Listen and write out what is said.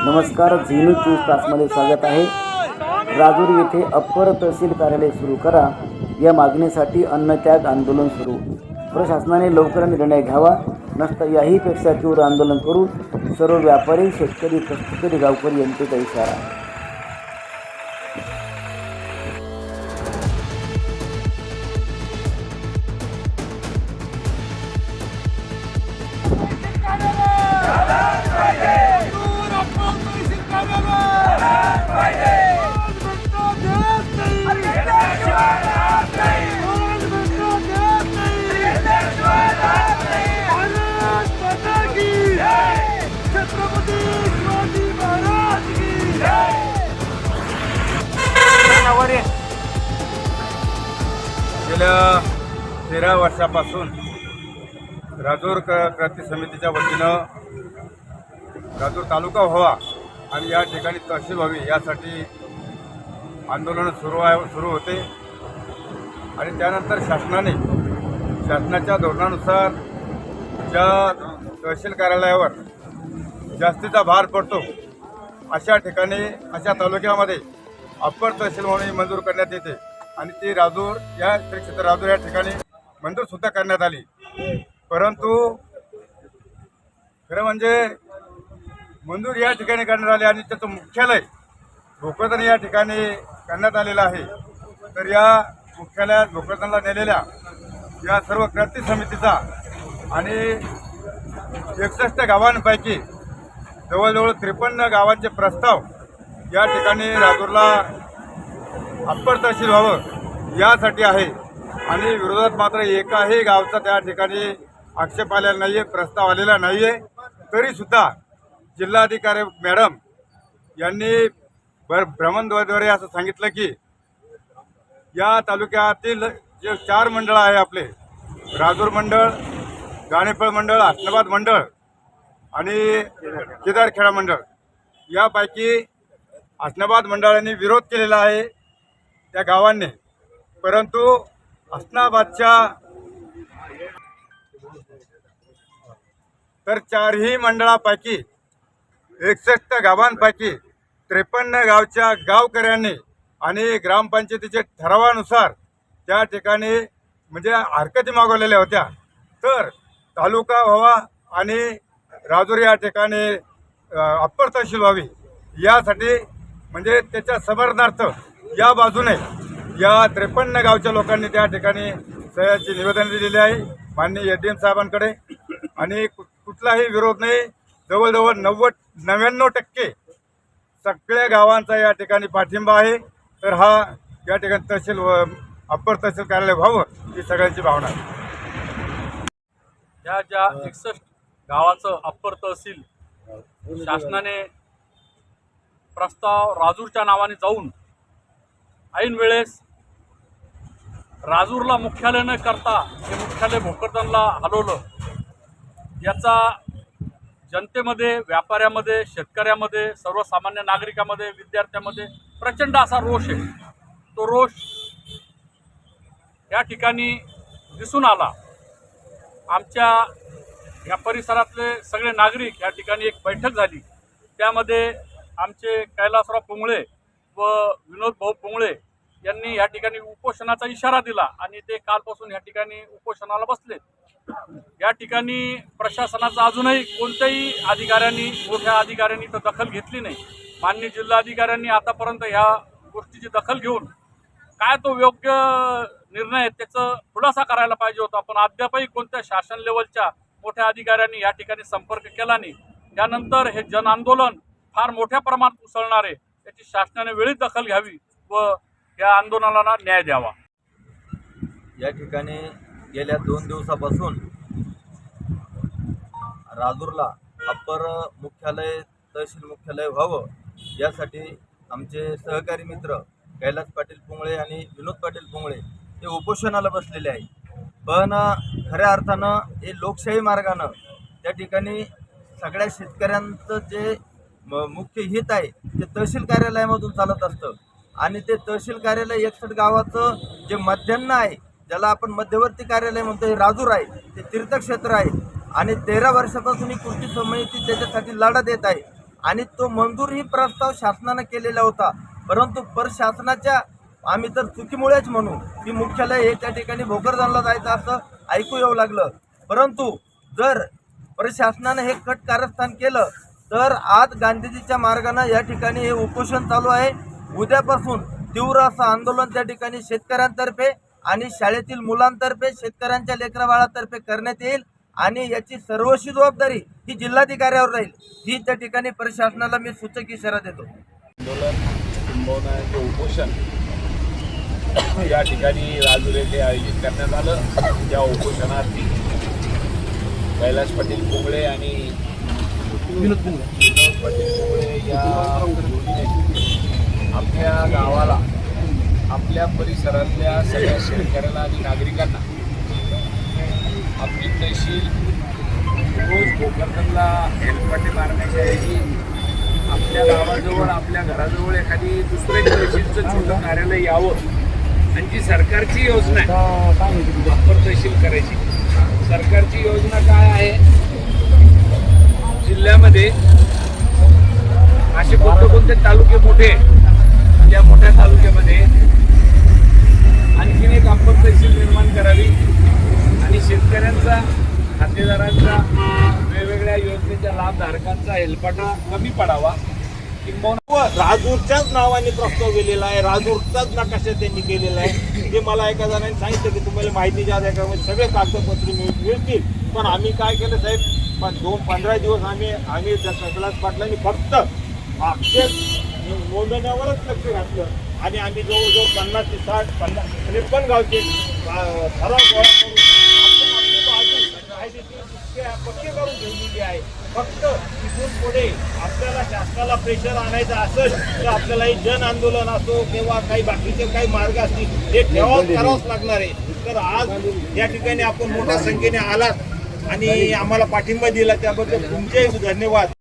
नमस्कार, Zee news 24 तासमध्ये स्वागत आहे। राजूर येथे अप्पर तहसील कार्यालय सुरू करा या मागणीसाठी अन्नत्याग आंदोलन सुरू। प्रशासनाने लवकर निर्णय घ्यावा, नसता याहीपेक्षा तीव्र आंदोलन करू। सर्व व्यापारी, शेतकरी, कष्टकरी, गावकरी यांचा इशारा। गेल्या 13 वर्षापासून राजूर क्रांती समितीच्या वतीनं राजूर तालुका व्हावा आणि या ठिकाणी तहसील व्हावी यासाठी आंदोलन सुरू होते। आणि त्यानंतर शासनाच्या धोरणानुसार ज्या तहसील कार्यालयावर जास्तीचा भार पडतो अशा ठिकाणी, अशा तालुक्यामध्ये अप्पर तहसील म्हणून मंजूर करण्यात येते आणि ती राजूर या श्री क्षेत्र राजूर या ठिकाणी मंजूर सुद्धा करण्यात आली। परंतु खरं म्हणजे मंजूर या ठिकाणी करण्यात आली आणि त्याचं मुख्यालय भोकरदन या ठिकाणी करण्यात आलेलं आहे। तर या मुख्यालयात भोकरदनला नेलेल्या या सर्व क्रांती समितीचा आणि 61 गावांपैकी जवळजवळ 53 गावांचे प्रस्ताव या ठिकाणी राजूरला अप्पर तहसील व्हावं यासाठी आहे आणि विरोधात मात्र एकाही गावचा त्या ठिकाणी आक्षेप आलेला नाही आहे, प्रस्ताव आलेला नाही आहे। तरीसुद्धा जिल्हाधिकारी मॅडम यांनी भ्रमणध्वनीद्वारे असं सांगितलं की या तालुक्यातील जे 4 मंडळ आहे आपले, राजूर मंडळ, गाणेफळ मंडळ, हसनाबाद मंडळ आणि केदारखेडा मंडळ, यापैकी हसनाबाद मंडळाने विरोध केलेला आहे त्या गावांनी। परंतु हसनाबादच्या तर 4ही मंडळापैकी 61 गावांपैकी 53 गावच्या गावकऱ्यांनी आणि ग्रामपंचायतीच्या ठरावानुसार त्या ठिकाणी म्हणजे हरकती मागवलेल्या होत्या। तर तालुका व्हावा आणि राजूर या ठिकाणी अप्पर तहसील व्हावी यासाठी म्हणजे त्याच्या समर्थनार्थ या बाजूने या 53 गावच्या लोकांनी त्या ठिकाणी सह्याची निवेदन दिलेले आहे माननीय एडीएम साहेबांकडे आणि कुठलाही विरोध नाही। जवळजवळ 99% सगळ्या गावांचा या ठिकाणी पाठिंबा आहे। तर हा या ठिकाणी तहसील अप्पर तहसील कार्यालय व्हावं ही सगळ्यांची भावना आहे। ज्या 61 गावाचं अप्पर तहसील शासनाने प्रस्ताव राजूरच्या नावाने जाऊन ऐन वेळेस राजूरला मुख्यालय न करता हे मुख्यालय भोकरदनला हलवलं, याचा जनतेमध्ये, व्यापाऱ्यामध्ये, शेतकऱ्यामध्ये, सर्वसामान्य नागरिकांमध्ये, विद्यार्थ्यांमध्ये प्रचंड असा रोष आहे। तो रोष या ठिकाणी दिसून आला। आमच्या या परिसरातले सगळे नागरिक या ठिकाणी एक बैठक झाली, त्यामध्ये आमचे कैलासराव पुंगळे व विनोद भाऊ पुंगळे यांनी या ठिकाणी उपोषणाचा इशारा दिला आणि ते कालपासून या ठिकाणी उपोषणाला बसले। या ठिकाणी प्रशासनाचा अजूनही कोणत्याही अधिकाऱ्यांनी, मोठ्या अधिकाऱ्यांनी तर दखल घेतली नाही। माननीय जिल्हाधिकाऱ्यांनी आतापर्यंत ह्या गोष्टीची दखल घेऊन काय तो योग्य निर्णय त्याचा खुलासा करायला पाहिजे होता, पण अद्यापही कोणत्या शासन लेवलच्या मोठ्या अधिकाऱ्यांनी या ठिकाणी संपर्क केला नाही। त्यानंतर हे जन आंदोलन फार मोठ्या प्रमाणात उसळणार आहे, याची शासनाने वेळीच दखल घ्यावी व या आंदोलनाला न्याय द्यावा। या ठिकाणी गेल्या 2 दिवसापासून राजूरला अप्पर मुख्यालय, तहसील मुख्यालय व्हावं यासाठी आमचे सहकारी मित्र कैलास पाटील पुंगळे आणि विनोद पाटील पुंगळे हे उपोषणाला बसलेले आहे। पण खऱ्या अर्थानं हे लोकशाही मार्गानं त्या ठिकाणी सगळ्या शेतकऱ्यांचं जे मुख्य हित आहे ते तहसील कार्यालयामधून चालत असतं आणि ते तहसील कार्यालय 61 गावाचं जे मध्यान्ह आहे, ज्याला आपण मध्यवर्ती कार्यालय म्हणतो, हे राजूर आहे, ते तीर्थक्षेत्र आहे आणि 13 वर्षापासून ही कृती समिती त्याच्यासाठी लढा देत आहे आणि तो मंजूरही प्रस्ताव शासनानं केलेला होता, परंतु प्रशासनाच्या आम्ही तर चुकीमुळेच म्हणू की मुख्यालय हे त्या ठिकाणी भोकरदनला जायचं असं ऐकू येऊ लागलं. परंतु जर प्रशासनानं हे कट कारस्थान केलं तर आज गांधीजीच्या मार्गाने या ठिकाणी हे उपोषण चालू आहे. उद्यापासून तीव्र असं आंदोलन त्या ठिकाणी शेतकऱ्यांतर्फे आणि शाळेतील मुलांतर्फे, शेतकऱ्यांच्या लेकराबाळातर्फे करण्यात येईल आणि याची सर्वस्वी जबाबदारी ही जिल्हाधिकाऱ्यावर राहील. ही त्या ठिकाणी प्रशासनाला मी सूचक इशारा देतो. आंदोलन किंबहुना उपोषण या ठिकाणी राजूर येथे आयोजित करण्यात आलं. या उपोषणार्थी कैलास पाटील पुंगळे आणि विनोद पाटील पुंगळे या आपल्या गावाला, आपल्या परिसरातल्या सगळ्या शेतकऱ्याला आणि नागरिकांना आपली तहसील रोज भोकरदनला हेलपाटे मारण्याच्या ऐवजी आपल्या गावाजवळ, आपल्या घराजवळ एखादी दुसऱ्या तहसीलचं छोटं कार्यालय यावं आणि जी सरकारची योजना आहे अप्पर तहसील करायची. सरकारची योजना काय आहे? जिल्ह्यामध्ये असे कोणते तालुके मोठे, त्या मोठ्या तालुक्यामध्ये आणखीन एक अप्पर तहसील निर्माण करावी आणि शेतकऱ्यांचा, खातेदारांचा, वेगवेगळ्या योजनेच्या लाभधारकांचा हेलपाटा कमी पडावा. किंबहुना राजूरच्याच नावाने प्रस्ताव गेलेला आहे, राजूरचाच नकाशा त्यांनी केलेला आहे. ते मला एका जणांनी सांगितलं की तुम्हाला माहितीच्या अधिकारामध्ये सगळे कागदपत्रे मिळतील. पण आम्ही काय केलं साहेब, 15 दिवस आम्ही कैलास पाटलांनी फक्त आक्षेप नोंदवण्यावरच लक्ष घातलं आणि आम्ही जवळजवळ 50 ते 60 53 गावचे ठराव गोळा करून आपली बाजू कायदेशीर पक्के करून ठेवलेली आहे. फक्त तिथून पुढे आपल्याला शासनाला प्रेशर आणायचं असेल तर आपल्याला हे जन आंदोलन असो किंवा काही बाकीचे काही मार्ग असतील हे करावंच लागणार आहे. तर आज या ठिकाणी आपण मोठ्या संख्येने आलात आणि आम्हाला पाठिंबा दिला त्याबद्दल तुमचे धन्यवाद.